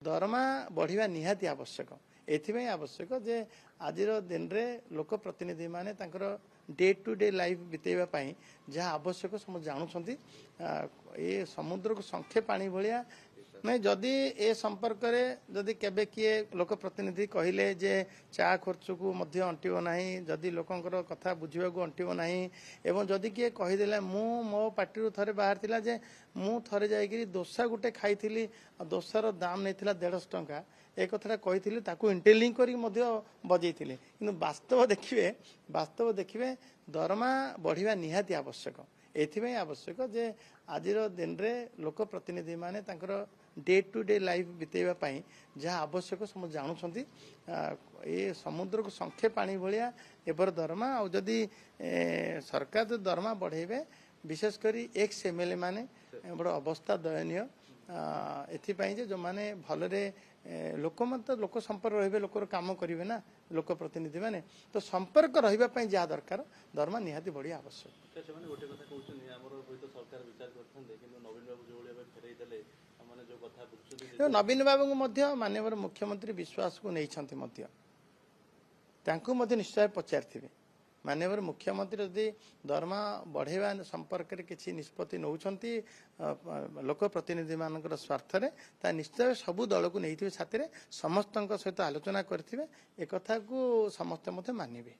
दरमा बढ़िया निहाती आवश्यक एथि आवश्यक जे आज दिन में लोक प्रतिनिधि माने डे टू डे लाइफ बितेवा जहाँ आवश्यक समझ जानुंट ये समुद्र को संखे पानी भाया नहीं जदि ए संपर्क में जदि केबे किए लोक प्रतिनिधि कहले जे चा खर्च को मध्य अंटिब ना जदि लोकंर कथा बुझा को अंटिब ना एवं जदि किए कहीदेला मु मो पार्टी थे बाहर थिला जे मु थरे जाइकरी दोसा गुटे खाई दोसार दाम नहीं 150 टंका एक कथा कही इंटेलिंग कर बजे कि वास्तव देखिए दरमा बढ़िया निहाती आवश्यक एथि आवश्यक जे आज दिन में लोक प्रतिनिधि माने डे टू डे लाइफ बितेवा जहाँ आवश्यक समझ जानुंट ये समुद्र को संखे पानी भाया एबर दरमा आदि सरकार जो दरमा बढ़ेबे विशेषकर एक्स एमएलए माने बड़ अवस्था दयनीय एथिपाई जो माने भलरे लोक मत लोक संपर्क रहिबे लोकर काम करिवे ना लोक प्रतिनिधि माने तो संपर्क रहिबा पई जा दरकार दरमा निहाती बढ़िया आवश्यक गोटे कथा कहउछन हमर होय तो सरकार विचार करथन किंतु नवीन बाबू जो भलिया फेरई देले माने जो कथा बुझछन नवीन बाबू को मध्य माननीय मुख्यमंत्री विश्वास को नैछंती मध्य तांको मध्य निश्चय पचारथिबे माननीय मुख्यमंत्री यदि दरमा बढ़ेवा संपर्क में किसी निष्पत्ति नौकरी लोक प्रतिनिधि मान स्वार्थ ता निश्चय सबू दल को नहीं साथी समस्त सहित आलोचना करेंगे एक कथा को समस्ते मानिबे।